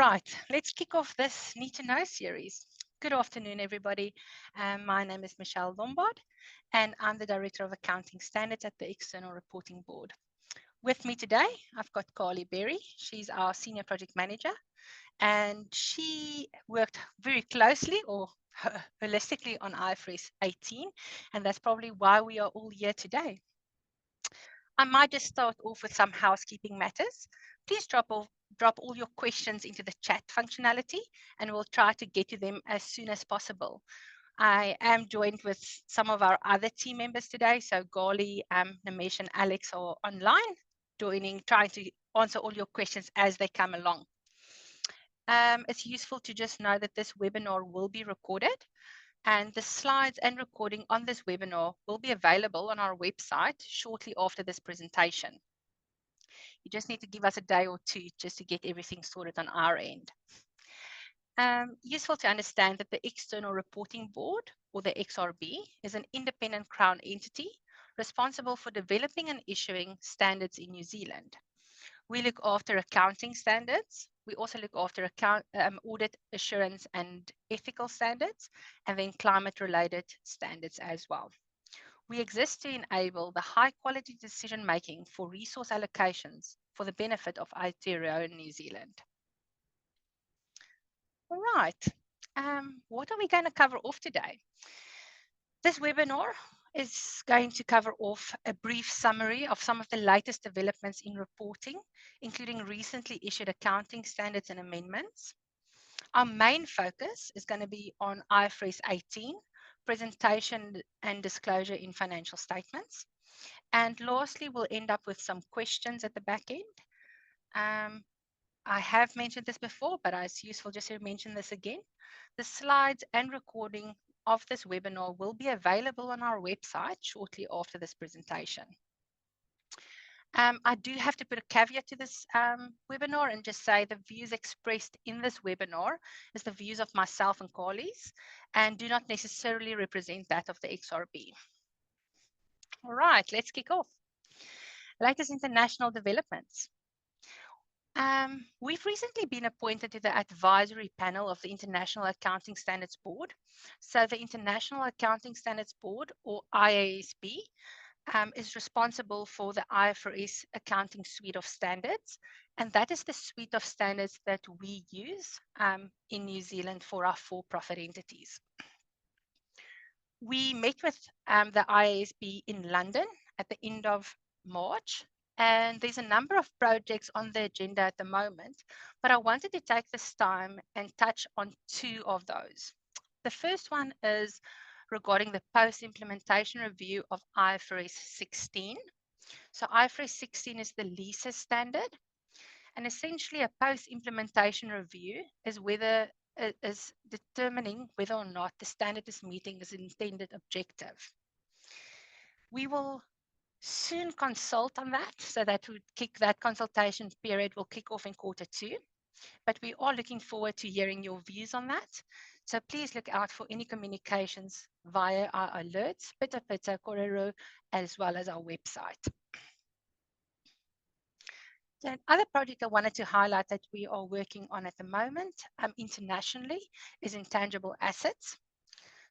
right, let's kick off this Need to Know series. Good afternoon, everybody. My name is Michelle Lombard, and I'm the Director of Accounting Standards at the External Reporting Board. With me today, I've got Carly Berry. She's our Senior Project Manager, and she worked very closely or holistically on IFRS 18, and that's probably why we are all here today. I might just start off with some housekeeping matters. Please drop all your questions into the chat functionality, and we'll try to get to them as soon as possible. I am joined with some of our other team members today. So Gali, Namesh, and Alex are online, trying to answer all your questions as they come along. It's useful to just know that this webinar will be recorded, and the slides and recording on this webinar will be available on our website shortly after this presentation. You just need to give us a day or two just to get everything sorted on our end. Useful to understand that the External Reporting Board, or the XRB, is an independent Crown entity responsible for developing and issuing standards in New Zealand. We look after accounting standards. We also look after audit assurance and ethical standards, and then climate-related standards as well. We exist to enable the high-quality decision-making for resource allocations for the benefit of Aotearoa New Zealand. All right, what are we going to cover off today? This webinar is going to cover off a brief summary of some of the latest developments in reporting, including recently issued accounting standards and amendments. Our main focus is going to be on IFRS 18, presentation and disclosure in financial statements. And lastly, we'll end up with some questions at the back end. I have mentioned this before, but it's useful just to mention this again. The slides and recording of this webinar will be available on our website shortly after this presentation. I do have to put a caveat to this webinar and just say the views expressed in this webinar is the views of myself and colleagues and do not necessarily represent that of the XRB. All right, let's kick off. Latest international developments. We've recently been appointed to the advisory panel of the International Accounting Standards Board. So the International Accounting Standards Board, or IASB, is responsible for the IFRS accounting suite of standards. And that is the suite of standards that we use in New Zealand for our for-profit entities. We met with the IASB in London at the end of March. And there's a number of projects on the agenda at the moment, but I wanted to take this time and touch on two of those. The first one is regarding the post-implementation review of IFRS 16. So IFRS 16 is the leases standard, and essentially a post-implementation review is determining whether or not the standard is meeting its intended objective. We will soon consult on that, so that consultation period will kick off in Q2, but we are looking forward to hearing your views on that. So please look out for any communications via our alerts, Pita Pita, Korero, as well as our website. So another project I wanted to highlight that we are working on at the moment internationally is intangible assets.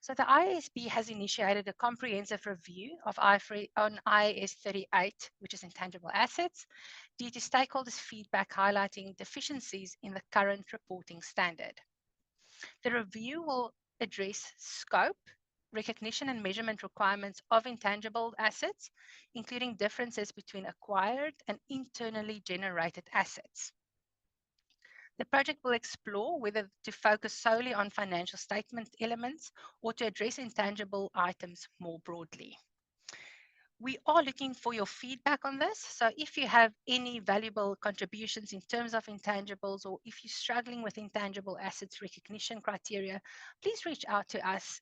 So the IASB has initiated a comprehensive review of IAS 38, which is intangible assets, due to stakeholders' feedback highlighting deficiencies in the current reporting standard. The review will address scope, recognition and measurement requirements of intangible assets, including differences between acquired and internally generated assets. The project will explore whether to focus solely on financial statement elements or to address intangible items more broadly. We are looking for your feedback on this. So if you have any valuable contributions in terms of intangibles, or if you're struggling with intangible assets recognition criteria, please reach out to us,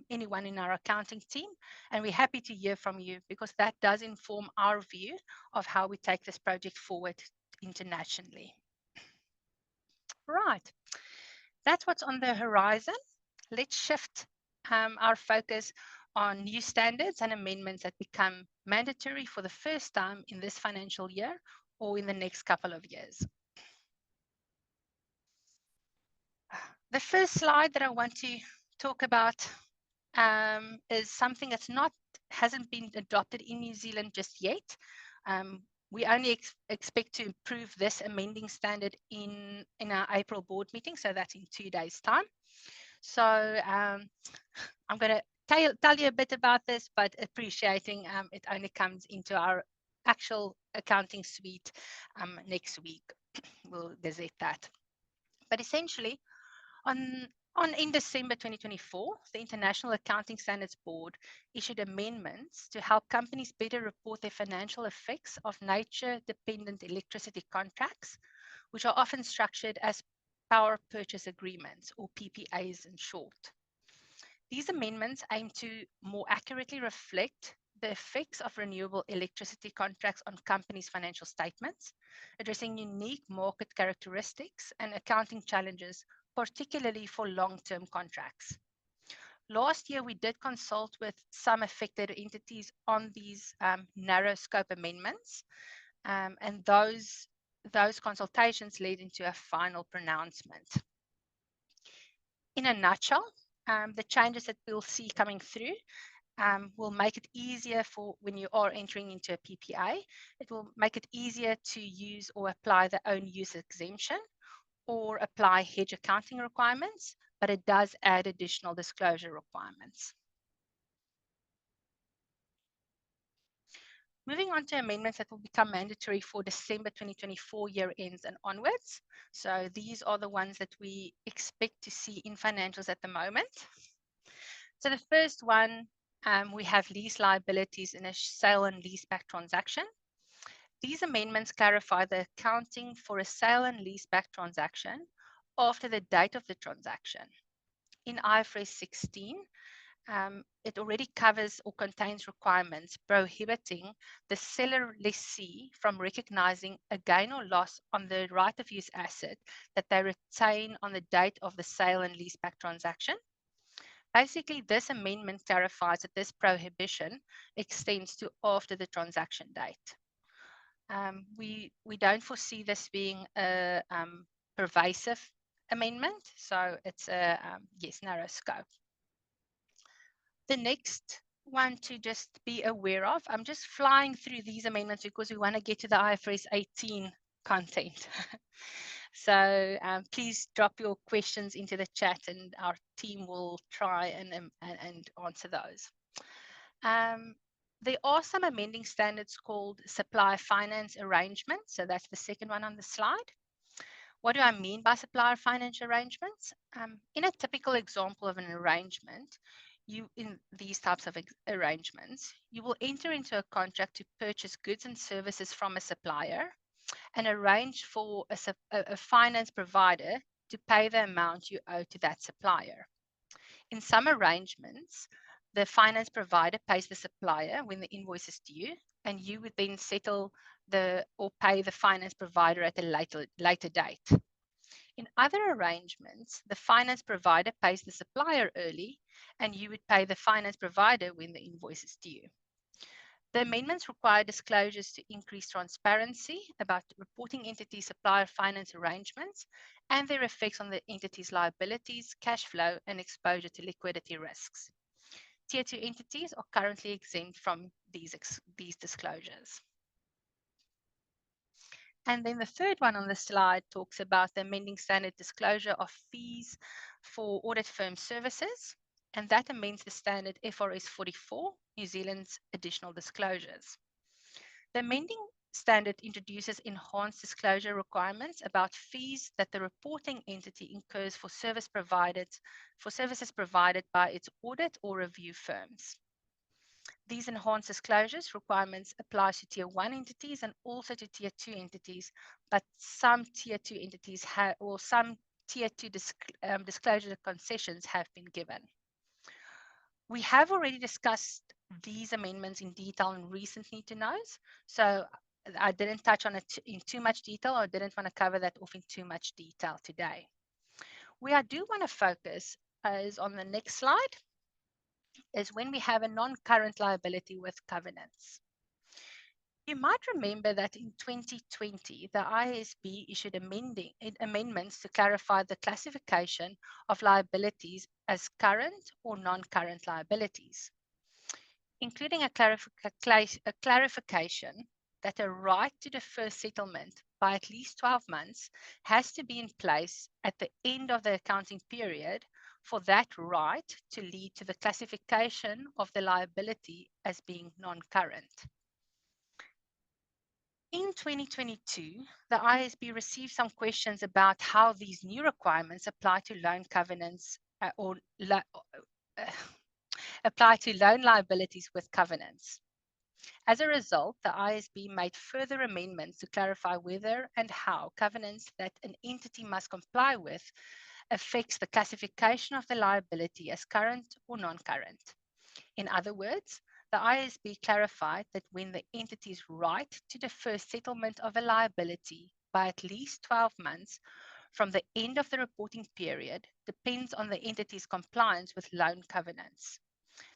anyone in our accounting team, and we're happy to hear from you, because that does inform our view of how we take this project forward internationally. Right, that's what's on the horizon. Let's shift our focus on new standards and amendments that become mandatory for the first time in this financial year or in the next couple of years. The first slide that I want to talk about is something that's hasn't been adopted in New Zealand just yet. We only expect to improve this amending standard in our April board meeting, so that's in 2 days' time. So I'm going to tell you a bit about this, but appreciating it only comes into our actual accounting suite next week. We'll gazette that. But essentially, in December 2024, the International Accounting Standards Board issued amendments to help companies better report their financial effects of nature-dependent electricity contracts, which are often structured as power purchase agreements, or PPAs in short. These amendments aim to more accurately reflect the effects of renewable electricity contracts on companies' financial statements, addressing unique market characteristics and accounting challenges, particularly for long-term contracts. Last year, we did consult with some affected entities on these narrow scope amendments, and those consultations led into a final pronouncement. In a nutshell, the changes that we'll see coming through will make it easier for when you are entering into a PPA. It will make it easier to use or apply the own use exemption or apply hedge accounting requirements, but it does add additional disclosure requirements. Moving on to amendments that will become mandatory for December 2024 year ends and onwards. So these are the ones that we expect to see in financials at the moment. So the first one, we have lease liabilities in a sale and leaseback transaction. These amendments clarify the accounting for a sale and leaseback transaction after the date of the transaction. In IFRS 16, it already covers or contains requirements prohibiting the seller lessee from recognizing a gain or loss on the right of use asset that they retain on the date of the sale and leaseback transaction. Basically, this amendment clarifies that this prohibition extends to after the transaction date. We don't foresee this being a pervasive amendment, so it's a yes, narrow scope. The next one to just be aware of, I'm just flying through these amendments because we want to get to the IFRS 18 content. So please drop your questions into the chat and our team will try and answer those. There are some amending standards called supplier finance arrangements. So that's the second one on the slide. What do I mean by supplier finance arrangements? In a typical example of an arrangement, in these types of arrangements, you will enter into a contract to purchase goods and services from a supplier and arrange for a finance provider to pay the amount you owe to that supplier. In some arrangements, the finance provider pays the supplier when the invoice is due, and you would then settle or pay the finance provider at a later date. In other arrangements, the finance provider pays the supplier early, and you would pay the finance provider when the invoice is due. The amendments require disclosures to increase transparency about reporting entity supplier finance arrangements and their effects on the entity's liabilities, cash flow, and exposure to liquidity risks. Tier 2 entities are currently exempt from these disclosures. And then the third one on the slide talks about the amending standard disclosure of fees for audit firm services. And that amends the standard FRS 44, New Zealand's additional disclosures. The amending standard introduces enhanced disclosure requirements about fees that the reporting entity incurs for services provided by its audit or review firms. These enhanced disclosures requirements apply to Tier 1 entities and also to Tier 2 entities, but some Tier 2 entities some Tier 2 disclosure concessions have been given. We have already discussed these amendments in detail in recent Need to Knows, so I didn't touch on it in too much detail, or didn't want to cover that off in too much detail today. Where I do want to focus is on the next slide, is when we have a non-current liability with covenants. You might remember that in 2020, the IASB issued amendments to clarify the classification of liabilities as current or non-current liabilities, including a clarification that a right to defer settlement by at least 12 months has to be in place at the end of the accounting period for that right to lead to the classification of the liability as being non-current. In 2022, the IASB received some questions about how these new requirements apply to loan covenants apply to loan liabilities with covenants. As a result, the IASB made further amendments to clarify whether and how covenants that an entity must comply with affects the classification of the liability as current or non-current. In other words, the IASB clarified that when the entity's right to defer settlement of a liability by at least 12 months from the end of the reporting period depends on the entity's compliance with loan covenants.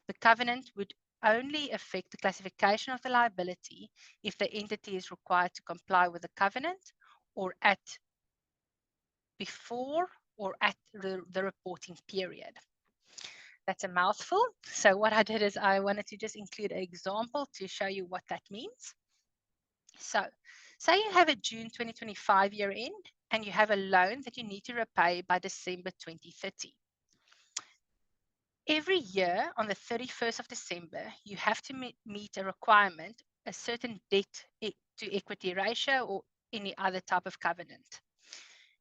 The covenant would only affect the classification of the liability if the entity is required to comply with the covenant or before or at the reporting period. That's a mouthful. So what I did is I wanted to just include an example to show you what that means. So say you have a June 2025 year end and you have a loan that you need to repay by December 2030. Every year on the 31st of December, you have to meet a requirement, a certain debt to equity ratio or any other type of covenant.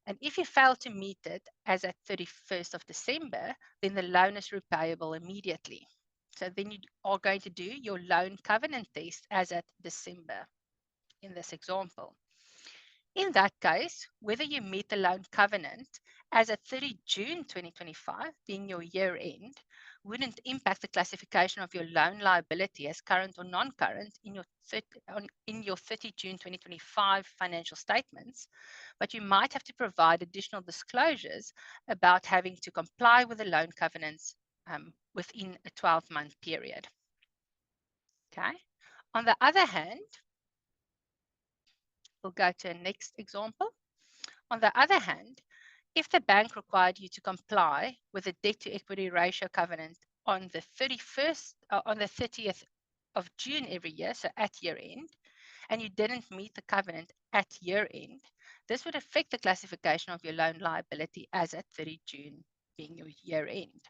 And if you fail to meet it as at 31st of December, then the loan is repayable immediately. So then you are going to do your loan covenant test as at December in this example. In that case, whether you meet the loan covenant as at 30 June 2025, being your year end, wouldn't impact the classification of your loan liability as current or non-current in your 30 June 2025 financial statements, but you might have to provide additional disclosures about having to comply with the loan covenants within a 12-month period. Okay. On the other hand, we'll go to a next example. On the other hand, if the bank required you to comply with the debt to equity ratio covenant on the 30th of June every year, so at year end, and you didn't meet the covenant at year end, this would affect the classification of your loan liability as at 30 June being your year end.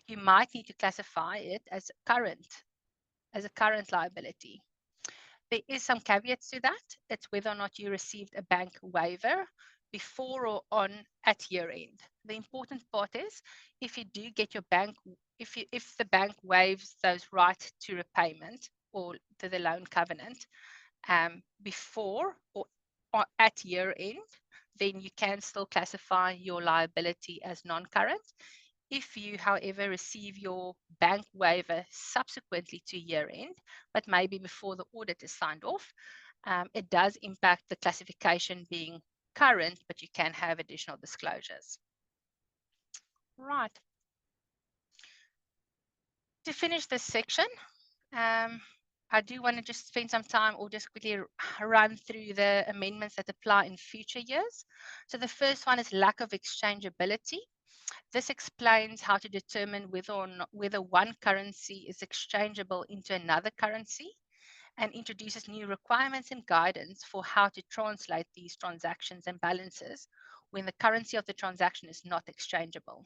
You might need to classify it as a current liability. There is some caveats to that. It's whether or not you received a bank waiver before or on at year end. The important part is if you do get your bank, if the bank waives those right to repayment or to the loan covenant before or at year end, then you can still classify your liability as non-current. If you, however, receive your bank waiver subsequently to year end, but maybe before the audit is signed off, it does impact the classification being current, but you can have additional disclosures. Right. To finish this section, I do want to just spend some time or just quickly run through the amendments that apply in future years. So the first one is lack of exchangeability. This explains how to determine whether one currency is exchangeable into another currency and introduces new requirements and guidance for how to translate these transactions and balances when the currency of the transaction is not exchangeable.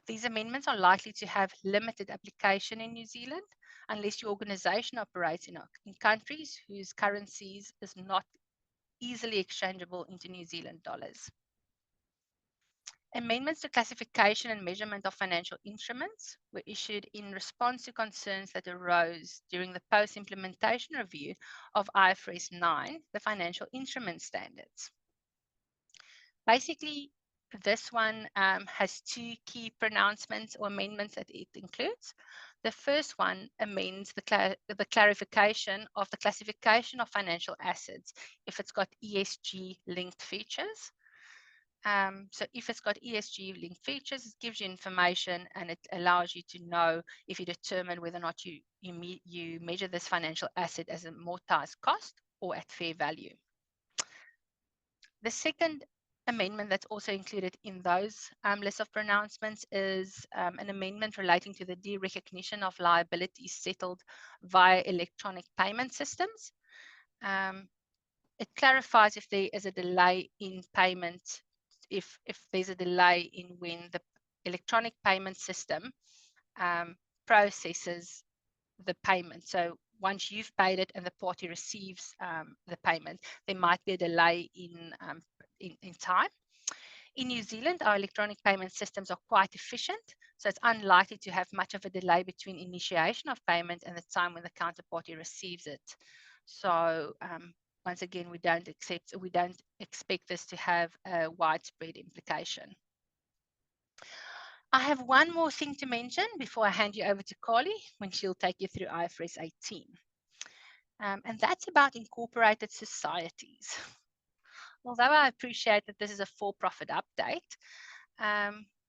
These amendments are likely to have limited application in New Zealand unless your organization operates in countries whose currencies is not easily exchangeable into New Zealand dollars. Amendments to classification and measurement of financial instruments were issued in response to concerns that arose during the post-implementation review of IFRS 9, the financial instrument standards. Basically, this one has two key pronouncements or amendments that it includes. The first one amends the clarification of the classification of financial assets if it's got ESG linked features. So if it's got ESG linked features, it gives you information and it allows you to know if you determine whether or not you measure this financial asset as a amortized cost or at fair value. The second amendment that's also included in those list of pronouncements is an amendment relating to the derecognition of liabilities settled via electronic payment systems. It clarifies if there is a delay in payment, if there's a delay in when the electronic payment system processes the payment. So once you've paid it and the party receives the payment, there might be a delay in time. In New Zealand, our electronic payment systems are quite efficient, so it's unlikely to have much of a delay between initiation of payment and the time when the counterparty receives it. So once again, we don't expect this to have a widespread implication. I have one more thing to mention before I hand you over to Carly when she'll take you through IFRS 18. And that's about incorporated societies. Although I appreciate that this is a for-profit update,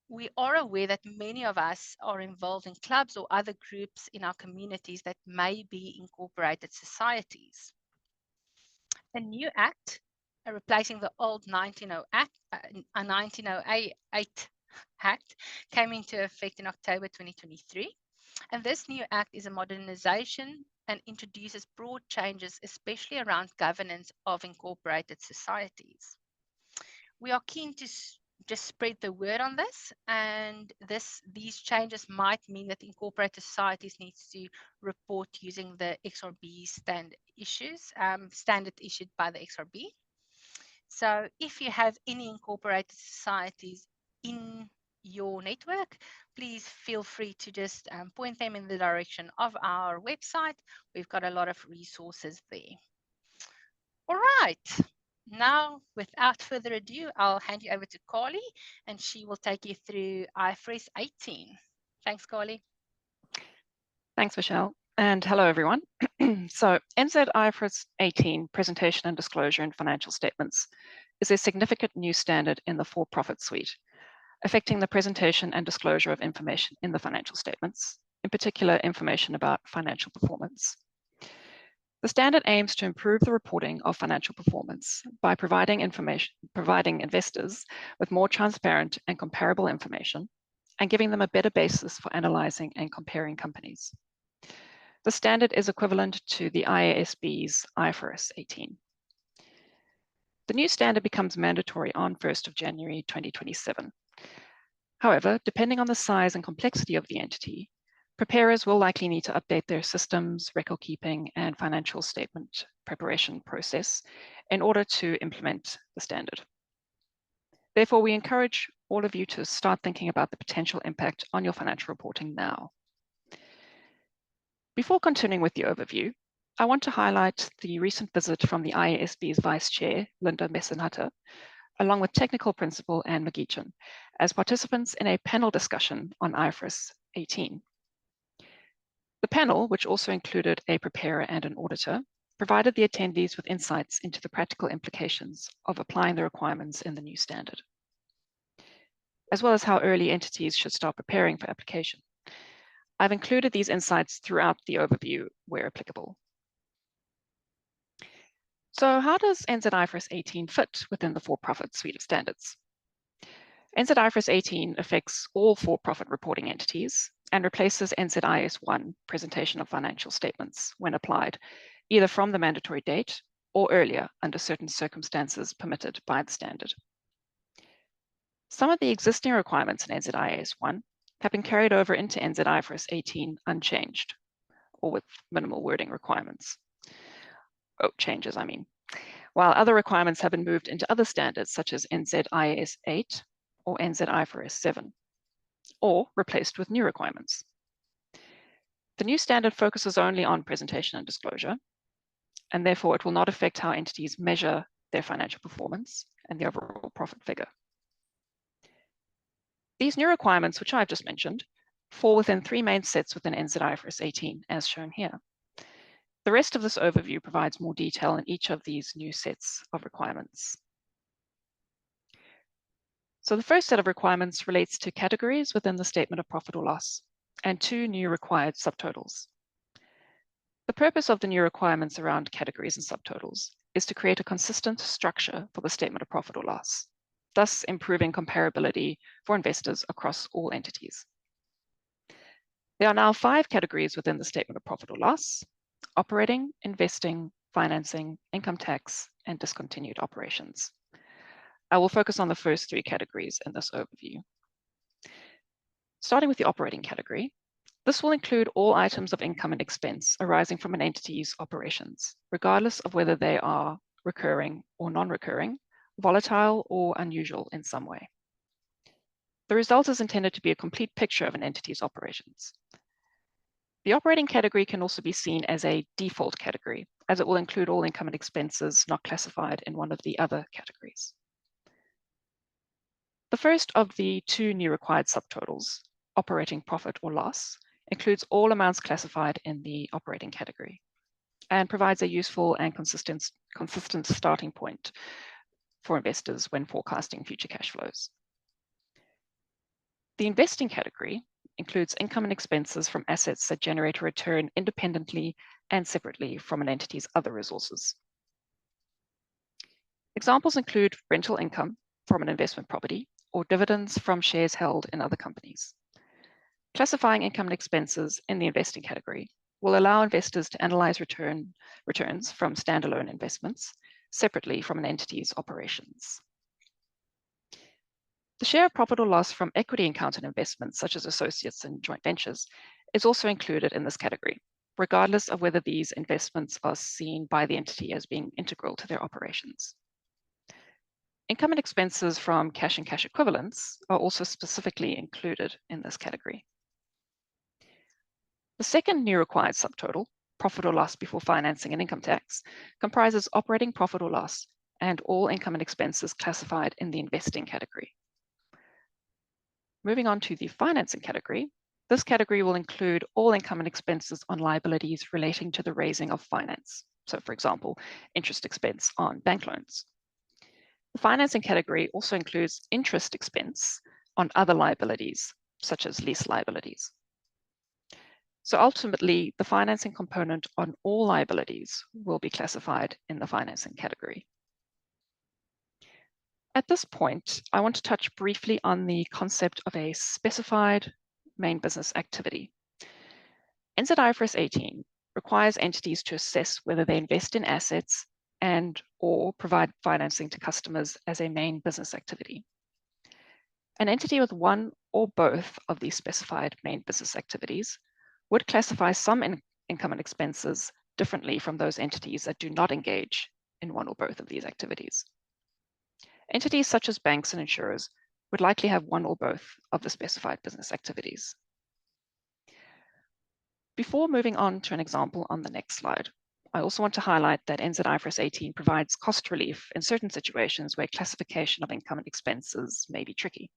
we are aware that many of us are involved in clubs or other groups in our communities that may be incorporated societies. A new act replacing the old 1908 Act came into effect in October 2023. And this new act is a modernization and introduces broad changes, especially around governance of incorporated societies. We are keen to just spread the word on this, and these changes might mean that incorporated societies needs to report using the XRB standard issued by the XRB. So if you have any incorporated societies in your network, please feel free to just point them in the direction of our website. We've got a lot of resources there. All right. Now, without further ado, I'll hand you over to Carly, and she will take you through IFRS 18. Thanks, Carly. Thanks, Michelle. And hello, everyone. So NZ IFRS 18, Presentation and Disclosure in Financial Statements, is a significant new standard in the for-profit suite, affecting the presentation and disclosure of information in the financial statements, in particular information about financial performance. The standard aims to improve the reporting of financial performance by providing investors with more transparent and comparable information and giving them a better basis for analyzing and comparing companies. The standard is equivalent to the IASB's IFRS 18. The new standard becomes mandatory on 1st of January 2027. However, depending on the size and complexity of the entity, preparers will likely need to update their systems, record keeping, and financial statement preparation process in order to implement the standard. Therefore, we encourage all of you to start thinking about the potential impact on your financial reporting now. Before continuing with the overview, I want to highlight the recent visit from the IASB's Vice Chair, Linda Messenhutter, along with Technical Principal Anne McGeechan, as participants in a panel discussion on IFRS 18. The panel, which also included a preparer and an auditor, provided the attendees with insights into the practical implications of applying the requirements in the new standard, as well as how early entities should start preparing for application. I've included these insights throughout the overview where applicable. So how does NZ IFRS 18 fit within the for-profit suite of standards? NZ IFRS 18 affects all for-profit reporting entities and replaces NZIS 1, Presentation of Financial Statements, when applied, either from the mandatory date or earlier under certain circumstances permitted by the standard. Some of the existing requirements in NZIS 1 have been carried over into NZ IFRS 18 unchanged, or with minimal wording requirements. Changes, I mean. While other requirements have been moved into other standards, such as NZIS 8 or NZ IFRS 7, or replaced with new requirements. The new standard focuses only on presentation and disclosure, and therefore it will not affect how entities measure their financial performance and the overall profit figure. These new requirements, which I've just mentioned, fall within three main sets within NZ IFRS 18, as shown here. The rest of this overview provides more detail in each of these new sets of requirements. So the first set of requirements relates to categories within the statement of profit or loss and two new required subtotals. The purpose of the new requirements around categories and subtotals is to create a consistent structure for the statement of profit or loss, thus improving comparability for investors across all entities. There are now 5 categories within the statement of profit or loss: operating, investing, financing, income tax, and discontinued operations. I will focus on the first 3 categories in this overview. Starting with the operating category, this will include all items of income and expense arising from an entity's operations, regardless of whether they are recurring or non-recurring, volatile or unusual in some way. The result is intended to be a complete picture of an entity's operations. The operating category can also be seen as a default category, as it will include all income and expenses not classified in one of the other categories. The first of the 2 new required subtotals, operating profit or loss, includes all amounts classified in the operating category and provides a useful and consistent starting point for investors when forecasting future cash flows. The investing category includes income and expenses from assets that generate a return independently and separately from an entity's other resources. Examples include rental income from an investment property or dividends from shares held in other companies. Classifying income and expenses in the investing category will allow investors to analyze returns from standalone investments separately from an entity's operations. The share of profit or loss from equity accounted investments, such as associates and joint ventures, is also included in this category, regardless of whether these investments are seen by the entity as being integral to their operations. Income and expenses from cash and cash equivalents are also specifically included in this category. The second new required subtotal, profit or loss before financing and income tax, comprises operating profit or loss and all income and expenses classified in the investing category. Moving on to the financing category, this category will include all income and expenses on liabilities relating to the raising of finance. So, for example, interest expense on bank loans. The financing category also includes interest expense on other liabilities, such as lease liabilities. So ultimately, the financing component on all liabilities will be classified in the financing category. At this point, I want to touch briefly on the concept of a specified main business activity. NZ IFRS 18 requires entities to assess whether they invest in assets and or provide financing to customers as a main business activity. An entity with one or both of these specified main business activities would classify some income and expenses differently from those entities that do not engage in one or both of these activities. Entities such as banks and insurers would likely have one or both of the specified business activities. Before moving on to an example on the next slide, I also want to highlight that NZ IFRS 18 provides cost relief in certain situations where classification of income and expenses may be tricky.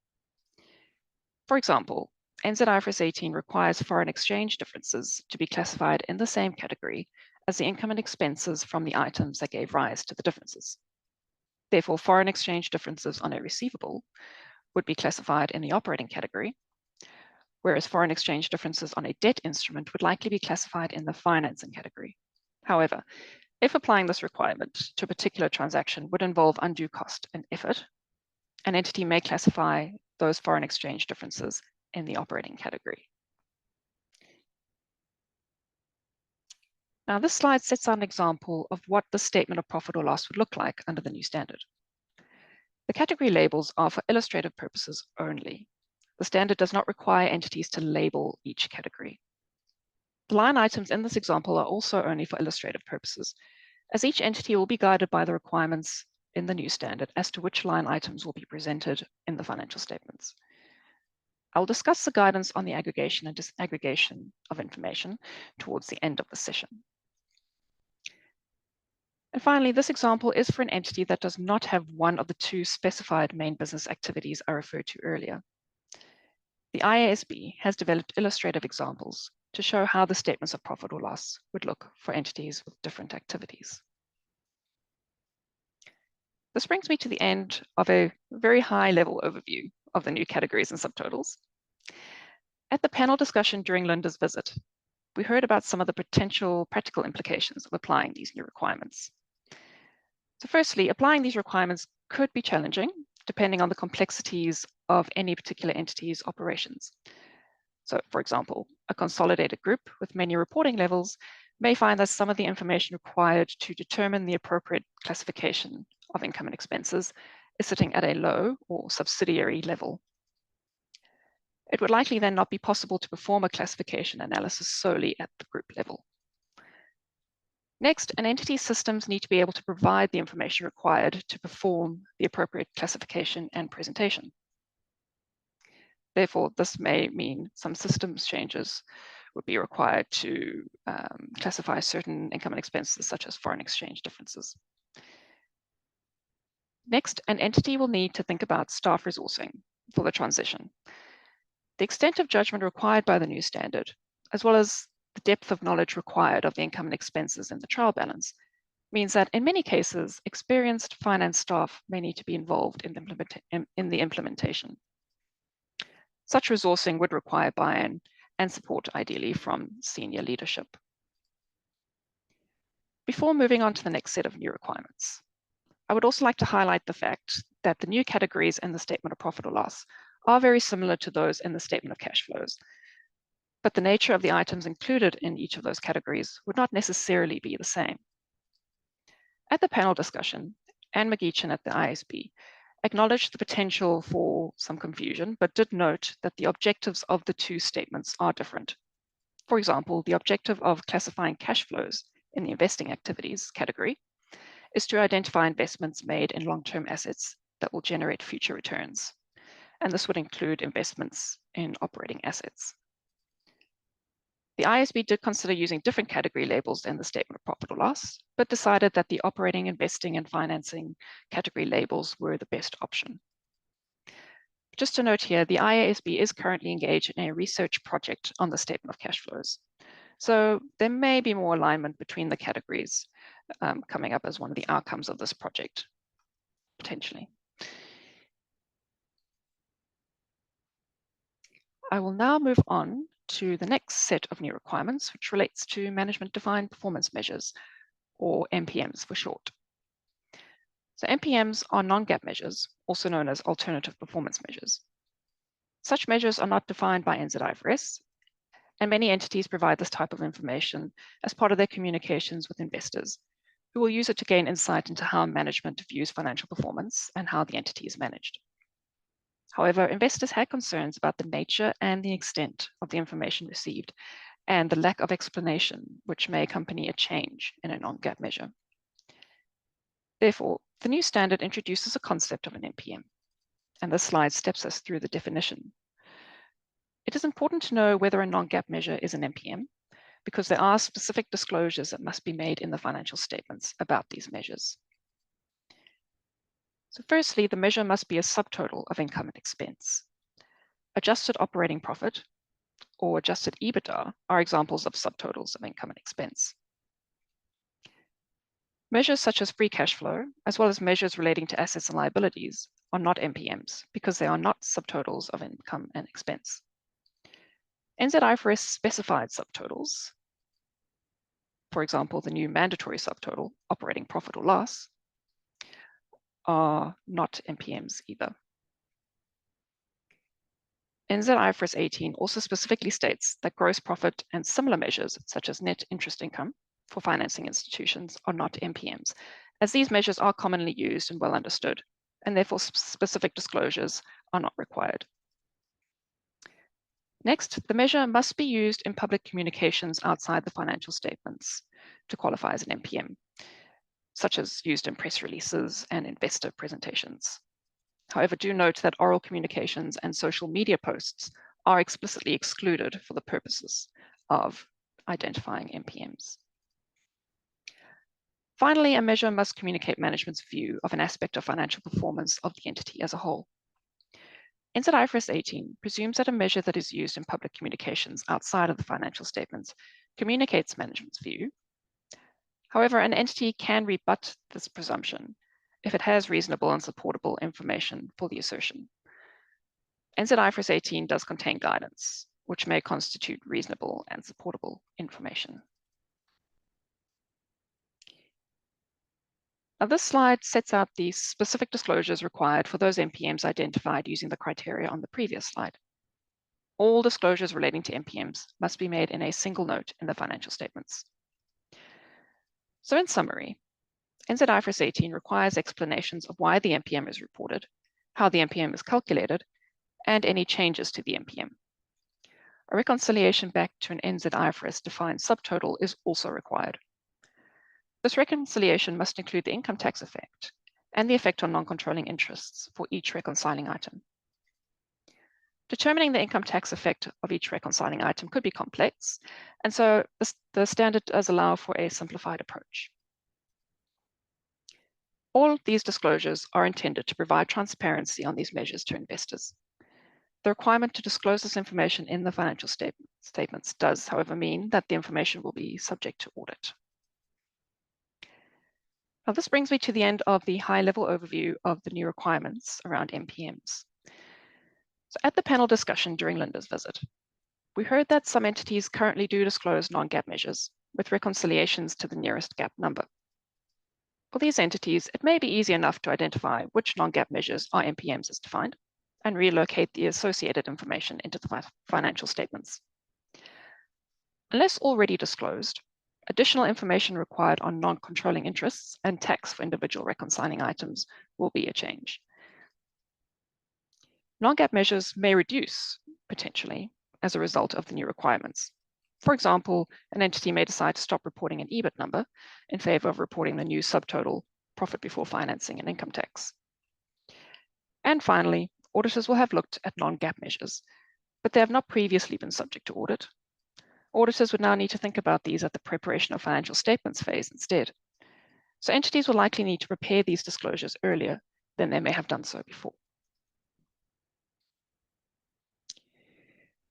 For example, NZ IFRS 18 requires foreign exchange differences to be classified in the same category as the income and expenses from the items that gave rise to the differences. Therefore, foreign exchange differences on a receivable would be classified in the operating category, whereas foreign exchange differences on a debt instrument would likely be classified in the financing category. However, if applying this requirement to a particular transaction would involve undue cost and effort, an entity may classify those foreign exchange differences in the operating category. Now, this slide sets out an example of what the statement of profit or loss would look like under the new standard. The category labels are for illustrative purposes only. The standard does not require entities to label each category. The line items in this example are also only for illustrative purposes, as each entity will be guided by the requirements in the new standard as to which line items will be presented in the financial statements. I'll discuss the guidance on the aggregation and disaggregation of information towards the end of the session. And finally, this example is for an entity that does not have one of the 2 specified main business activities I referred to earlier. The IASB has developed illustrative examples to show how the statements of profit or loss would look for entities with different activities. This brings me to the end of a very high-level overview of the new categories and subtotals. At the panel discussion during Linda's visit, we heard about some of the potential practical implications of applying these new requirements. So firstly, applying these requirements could be challenging depending on the complexities of any particular entity's operations. So for example, a consolidated group with many reporting levels may find that some of the information required to determine the appropriate classification of income and expenses is sitting at a low or subsidiary level. It would likely then not be possible to perform a classification analysis solely at the group level. Next, an entity's systems need to be able to provide the information required to perform the appropriate classification and presentation. Therefore, this may mean some systems changes would be required to classify certain income and expenses, such as foreign exchange differences. Next, an entity will need to think about staff resourcing for the transition. The extent of judgment required by the new standard, as well as the depth of knowledge required of the income and expenses in the trial balance, means that in many cases, experienced finance staff may need to be involved in the implementation. Such resourcing would require buy-in and support, ideally, from senior leadership. Before moving on to the next set of new requirements, I would also like to highlight the fact that the new categories in the statement of profit or loss are very similar to those in the statement of cash flows, but the nature of the items included in each of those categories would not necessarily be the same. At the panel discussion, Anne McGeechan at the IASB acknowledged the potential for some confusion, but did note that the objectives of the two statements are different. For example, the objective of classifying cash flows in the investing activities category is to identify investments made in long-term assets that will generate future returns. And this would include investments in operating assets. The IASB did consider using different category labels in the statement of profit or loss, but decided that the operating, investing, and financing category labels were the best option. Just to note here, the IASB is currently engaged in a research project on the statement of cash flows. So there may be more alignment between the categories coming up as one of the outcomes of this project, potentially. I will now move on to the next set of new requirements, which relates to management defined performance measures, or MPMs for short. So MPMs are non-GAAP measures, also known as alternative performance measures. Such measures are not defined by NZ-IFRS, and many entities provide this type of information as part of their communications with investors, who will use it to gain insight into how management views financial performance and how the entity is managed. However, investors had concerns about the nature and the extent of the information received and the lack of explanation, which may accompany a change in a non-GAAP measure. Therefore, the new standard introduces a concept of an MPM, and this slide steps us through the definition. It is important to know whether a non-GAAP measure is an MPM, because there are specific disclosures that must be made in the financial statements about these measures. So firstly, the measure must be a subtotal of income and expense. Adjusted operating profit or adjusted EBITDA are examples of subtotals of income and expense. Measures such as free cash flow, as well as measures relating to assets and liabilities, are not MPMs because they are not subtotals of income and expense. NZ-IFRS specified subtotals, for example, the new mandatory subtotal, operating profit or loss, are not MPMs either. NZ-IFRS 18 also specifically states that gross profit and similar measures, such as net interest income for financing institutions, are not MPMs, as these measures are commonly used and well understood, and therefore specific disclosures are not required. Next, the measure must be used in public communications outside the financial statements to qualify as an MPM, such as used in press releases and investor presentations. However, do note that oral communications and social media posts are explicitly excluded for the purposes of identifying MPMs. Finally, a measure must communicate management's view of an aspect of financial performance of the entity as a whole. NZ-IFRS 18 presumes that a measure that is used in public communications outside of the financial statements communicates management's view. However, an entity can rebut this presumption if it has reasonable and supportable information for the assertion. NZ-IFRS 18 does contain guidance which may constitute reasonable and supportable information. Now, this slide sets out the specific disclosures required for those MPMs identified using the criteria on the previous slide. All disclosures relating to MPMs must be made in a single note in the financial statements. So in summary, NZ IFRS 18 requires explanations of why the MPM is reported, how the MPM is calculated, and any changes to the MPM. A reconciliation back to an NZ IFRS defined subtotal is also required. This reconciliation must include the income tax effect and the effect on non-controlling interests for each reconciling item. Determining the income tax effect of each reconciling item could be complex, and so the standard does allow for a simplified approach. All of these disclosures are intended to provide transparency on these measures to investors. The requirement to disclose this information in the financial statements does, however, mean that the information will be subject to audit. Now, this brings me to the end of the high-level overview of the new requirements around MPMs. So at the panel discussion during Linda's visit, we heard that some entities currently do disclose non-GAAP measures with reconciliations to the nearest GAAP number. For these entities, it may be easy enough to identify which non-GAAP measures are MPMs as defined and relocate the associated information into the financial statements. Unless already disclosed, additional information required on non-controlling interests and tax for individual reconciling items will be a change. Non-GAAP measures may reduce, potentially, as a result of the new requirements. For example, an entity may decide to stop reporting an EBIT number in favor of reporting the new subtotal profit before financing and income tax. And finally, auditors will have looked at non-GAAP measures, but they have not previously been subject to audit. Auditors would now need to think about these at the preparation of financial statements phase instead. So entities will likely need to prepare these disclosures earlier than they may have done so before.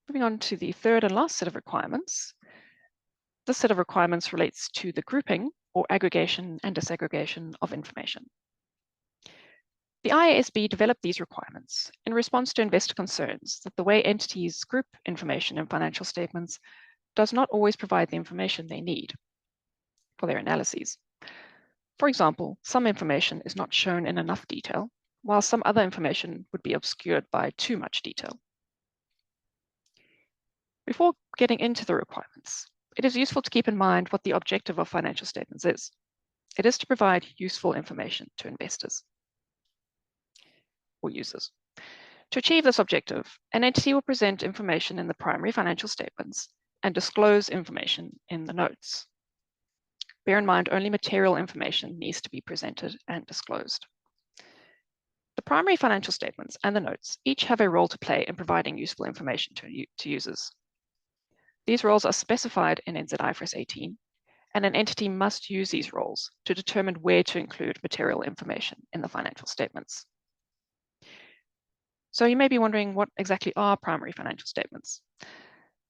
Moving on to the third and last set of requirements. This set of requirements relates to the grouping or aggregation and disaggregation of information. The IASB developed these requirements in response to investor concerns that the way entities group information in financial statements does not always provide the information they need for their analyses. For example, some information is not shown in enough detail, while some other information would be obscured by too much detail. Before getting into the requirements, it is useful to keep in mind what the objective of financial statements is. It is to provide useful information to investors or users. To achieve this objective, an entity will present information in the primary financial statements and disclose information in the notes. Bear in mind, only material information needs to be presented and disclosed. The primary financial statements and the notes each have a role to play in providing useful information to users. These roles are specified in NZ IFRS 18, and an entity must use these roles to determine where to include material information in the financial statements. So you may be wondering, what exactly are primary financial statements?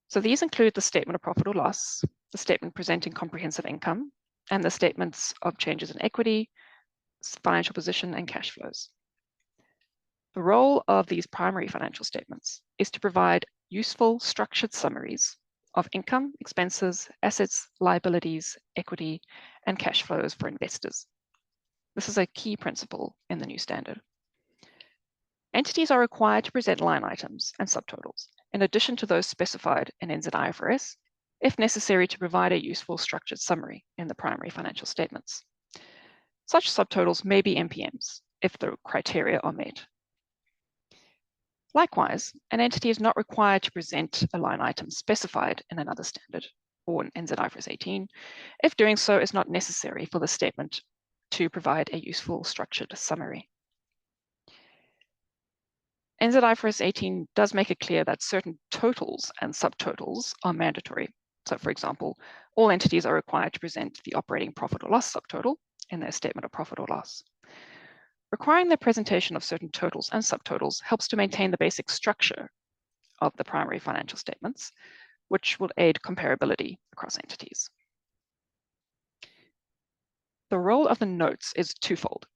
So these include the statement of profit or loss, the statement presenting comprehensive income, and the statements of changes in equity, financial position, and cash flows. The role of these primary financial statements is to provide useful structured summaries of income, expenses, assets, liabilities, equity, and cash flows for investors. This is a key principle in the new standard. Entities are required to present line items and subtotals, in addition to those specified in NZ IFRS, if necessary to provide a useful structured summary in the primary financial statements. Such subtotals may be MPMs if the criteria are met. Likewise, an entity is not required to present a line item specified in another standard or in NZ IFRS 18 if doing so is not necessary for the statement to provide a useful structured summary. NZ IFRS 18 does make it clear that certain totals and subtotals are mandatory. So for example, all entities are required to present the operating profit or loss subtotal in their statement of profit or loss. Requiring the presentation of certain totals and subtotals helps to maintain the basic structure of the primary financial statements, which will aid comparability across entities. The role of the notes is twofold.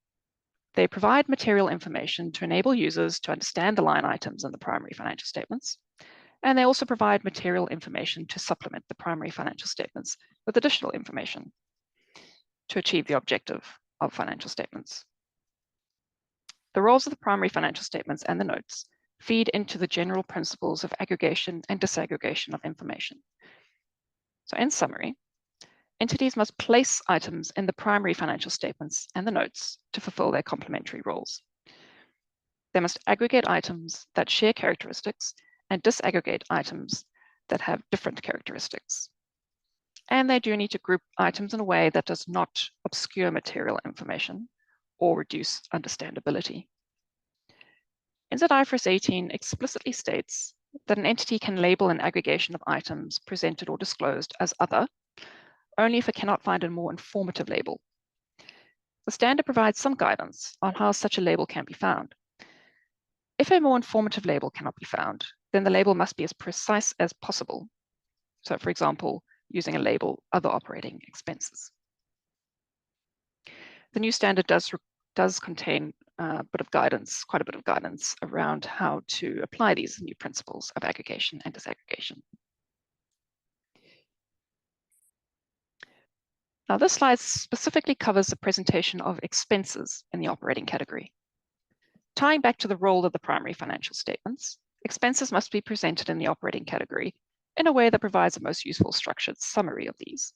They provide material information to enable users to understand the line items in the primary financial statements, And they also provide material information to supplement the primary financial statements with additional information to achieve the objective of financial statements. The roles of the primary financial statements and the notes feed into the general principles of aggregation and disaggregation of information. So in summary, entities must place items in the primary financial statements and the notes to fulfill their complementary roles. They must aggregate items that share characteristics and disaggregate items that have different characteristics. And they do need to group items in a way that does not obscure material information or reduce understandability. NZ IFRS 18 explicitly states that an entity can label an aggregation of items presented or disclosed as other, only if it cannot find a more informative label. The standard provides some guidance on how such a label can be found. If a more informative label cannot be found, then the label must be as precise as possible. So for example, using a label, other operating expenses. The new standard does contain quite a bit of guidance around how to apply these new principles of aggregation and disaggregation. Now, this slide specifically covers the presentation of expenses in the operating category. Tying back to the role of the primary financial statements, expenses must be presented in the operating category in a way that provides the most useful structured summary of these.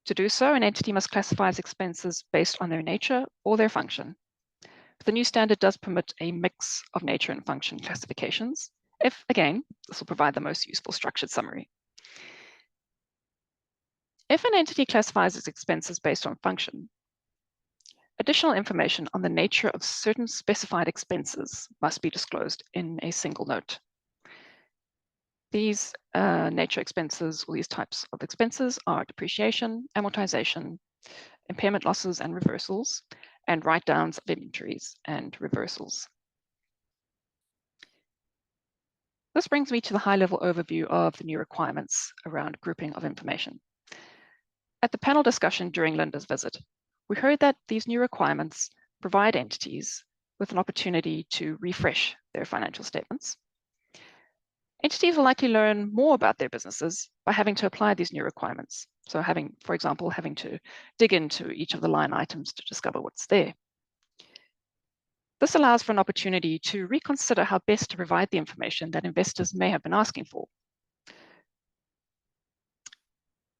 To do so, an entity must classify its expenses based on their nature or their function. The new standard does permit a mix of nature and function classifications, if, again, this will provide the most useful structured summary. If an entity classifies its expenses based on function, additional information on the nature of certain specified expenses must be disclosed in a single note. These nature expenses, or these types of expenses, are depreciation, amortization, impairment losses and reversals, and write-downs of inventories and reversals. This brings me to the high-level overview of the new requirements around grouping of information. At the panel discussion during Linda's visit, we heard that these new requirements provide entities with an opportunity to refresh their financial statements. Entities will likely learn more about their businesses by having to apply these new requirements. So for example, having to dig into each of the line items to discover what's there. This allows for an opportunity to reconsider how best to provide the information that investors may have been asking for.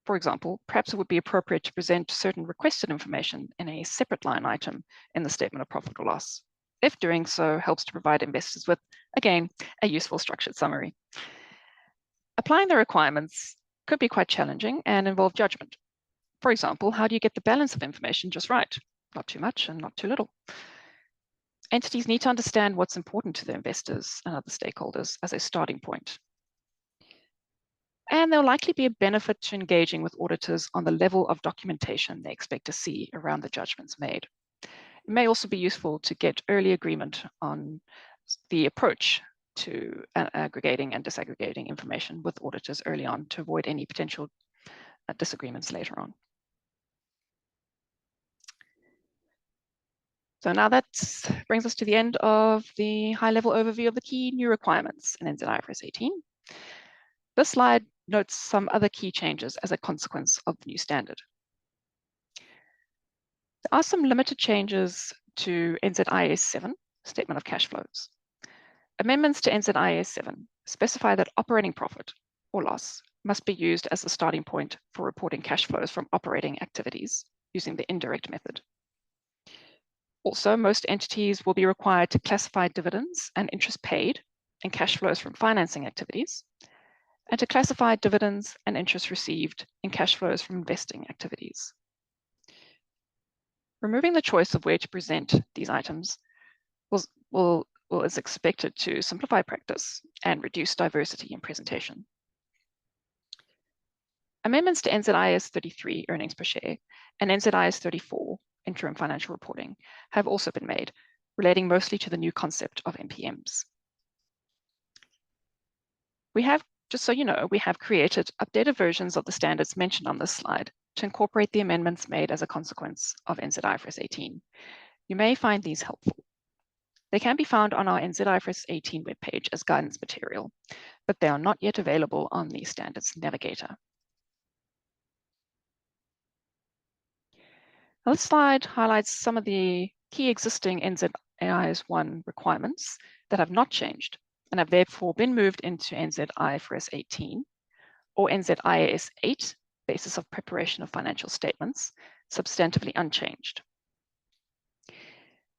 For example, perhaps it would be appropriate to present certain requested information in a separate line item in the statement of profit or loss, if doing so helps to provide investors with, again, a useful structured summary. Applying the requirements could be quite challenging and involve judgment. For example, how do you get the balance of information just right? Not too much and not too little. Entities need to understand what's important to their investors and other stakeholders as a starting point. And there'll likely be a benefit to engaging with auditors on the level of documentation they expect to see around the judgments made. It may also be useful to get early agreement on the approach to aggregating and disaggregating information with auditors early on to avoid any potential disagreements later on. So now that brings us to the end of the high-level overview of the key new requirements in NZ IFRS 18. This slide notes some other key changes as a consequence of the new standard. There are some limited changes to NZIAS 7, Statement of Cash Flows. Amendments to NZIAS 7 specify that operating profit or loss must be used as the starting point for reporting cash flows from operating activities using the indirect method. Also, most entities will be required to classify dividends and interest paid and cash flows from financing activities, and to classify dividends and interest received in cash flows from investing activities. Removing the choice of where to present these items is expected to simplify practice and reduce diversity in presentation. Amendments to NZIAS 33 earnings per share and NZIAS 34 interim financial reporting have also been made, relating mostly to the new concept of MPMs. We have, just so you know, we have created updated versions of the standards mentioned on this slide to incorporate the amendments made as a consequence of NZ IFRS 18. You may find these helpful. They can be found on our NZ IFRS 18 webpage as guidance material, but they are not yet available on the Standards Navigator. Now, this slide highlights some of the key existing NZ IAS 1 requirements that have not changed and have therefore been moved into NZ IFRS 18 or NZ IAS 8, basis of preparation of financial statements, substantively unchanged.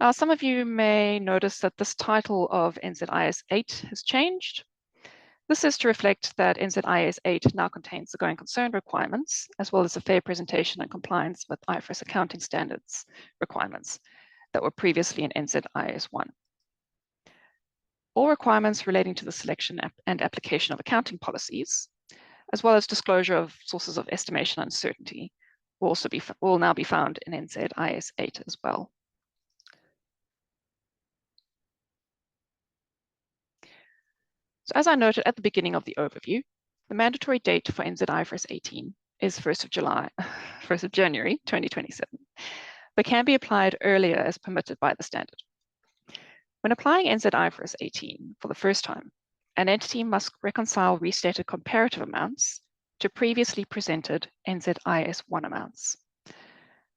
Now, some of you may notice that this title of NZ IAS 8 has changed. This is to reflect that NZ IAS 8 now contains the going concern requirements, as well as the fair presentation and compliance with IFRS accounting standards requirements that were previously in NZ IAS 1. All requirements relating to the selection and application of accounting policies, as well as disclosure of sources of estimation uncertainty, will now be found in NZ IAS 8 as well. So as I noted at the beginning of the overview, the mandatory date for NZ IFRS 18 is 1st of January 2027, but can be applied earlier as permitted by the standard. When applying NZ IFRS 18 for the first time, an entity must reconcile restated comparative amounts to previously presented NZ IAS 1 amounts.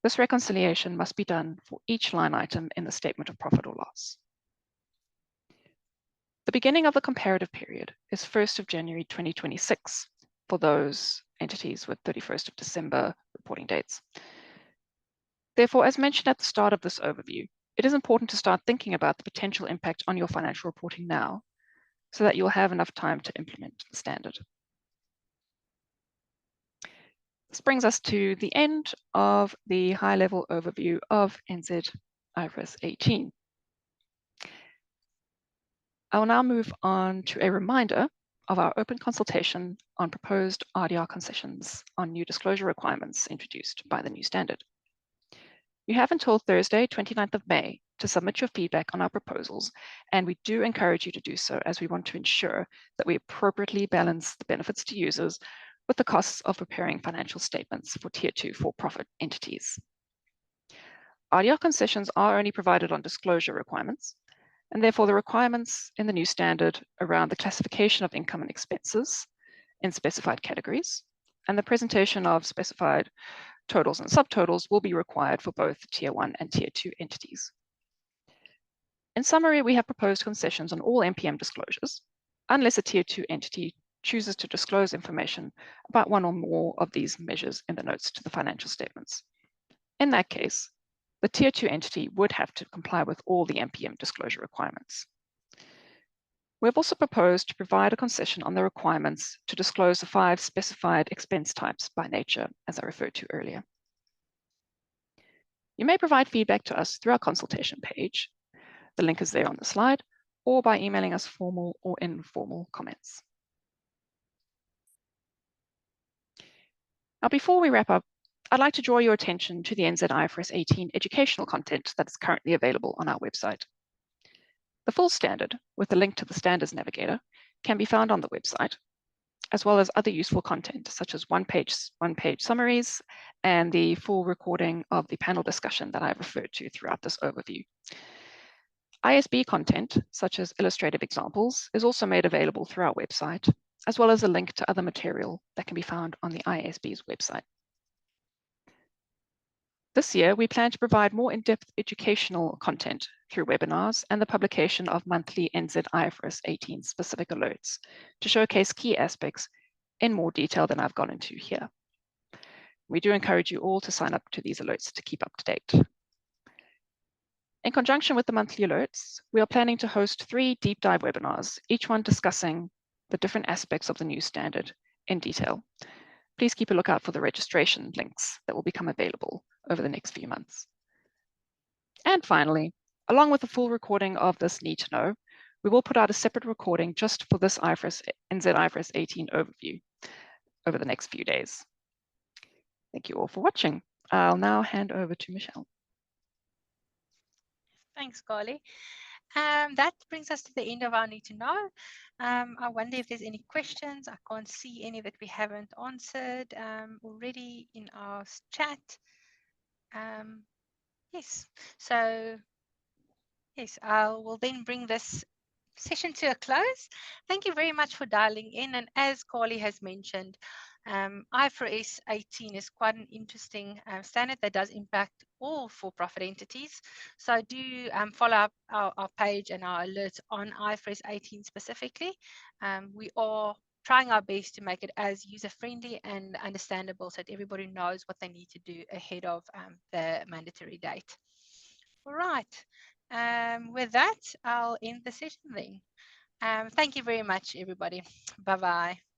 This reconciliation must be done for each line item in the statement of profit or loss. The beginning of the comparative period is 1st of January 2026 for those entities with 31st of December reporting dates. Therefore, as mentioned at the start of this overview, it is important to start thinking about the potential impact on your financial reporting now so that you'll have enough time to implement the standard. This brings us to the end of the high-level overview of NZ IFRS 18. I will now move on to a reminder of our open consultation on proposed RDR concessions on new disclosure requirements introduced by the new standard. You have until Thursday, 29th of May, to submit your feedback on our proposals, and we do encourage you to do so as we want to ensure that we appropriately balance the benefits to users with the costs of preparing financial statements for Tier 2 for-profit entities. RDR concessions are only provided on disclosure requirements, and therefore the requirements in the new standard around the classification of income and expenses in specified categories and the presentation of specified totals and subtotals will be required for both Tier 1 and Tier 2 entities. In summary, we have proposed concessions on all MPM disclosures, unless a Tier 2 entity chooses to disclose information about one or more of these measures in the notes to the financial statements. In that case, the Tier 2 entity would have to comply with all the MPM disclosure requirements. We've also proposed to provide a concession on the requirements to disclose the 5 specified expense types by nature, as I referred to earlier. You may provide feedback to us through our consultation page. The link is there on the slide, or by emailing us formal or informal comments. Now, before we wrap up, I'd like to draw your attention to the NZ IFRS 18 educational content that is currently available on our website. The full standard, with a link to the Standards Navigator, can be found on the website, as well as other useful content, such as one-page summaries and the full recording of the panel discussion that I've referred to throughout this overview. ISB content, such as illustrative examples, is also made available through our website, as well as a link to other material that can be found on the ISB's website. This year, we plan to provide more in-depth educational content through webinars and the publication of monthly NZ IFRS 18 specific alerts to showcase key aspects in more detail than I've gone into here. We do encourage you all to sign up to these alerts to keep up to date. In conjunction with the monthly alerts, we are planning to host 3 deep dive webinars, each one discussing the different aspects of the new standard in detail. Please keep a lookout for the registration links that will become available over the next few months. And finally, along with the full recording of this Need to Know, we will put out a separate recording just for this NZ IFRS 18 overview over the next few days. Thank you all for watching. I'll now hand over to Michelle. Thanks, Carly. That brings us to the end of our Need to Know. I wonder if there's any questions. I can't see any that we haven't answered already in our chat. Yes, so Yes, I will then bring this session to a close. Thank you very much for dialing in. And as Carly has mentioned, IFRS 18 is quite an interesting standard that does impact all for-profit entities. So do follow up our page and our alerts on IFRS 18 specifically. We are trying our best to make it as user-friendly and understandable so that everybody knows what they need to do ahead of the mandatory date. All right. With that, I'll end the session then. Thank you very much, everybody. Bye-bye.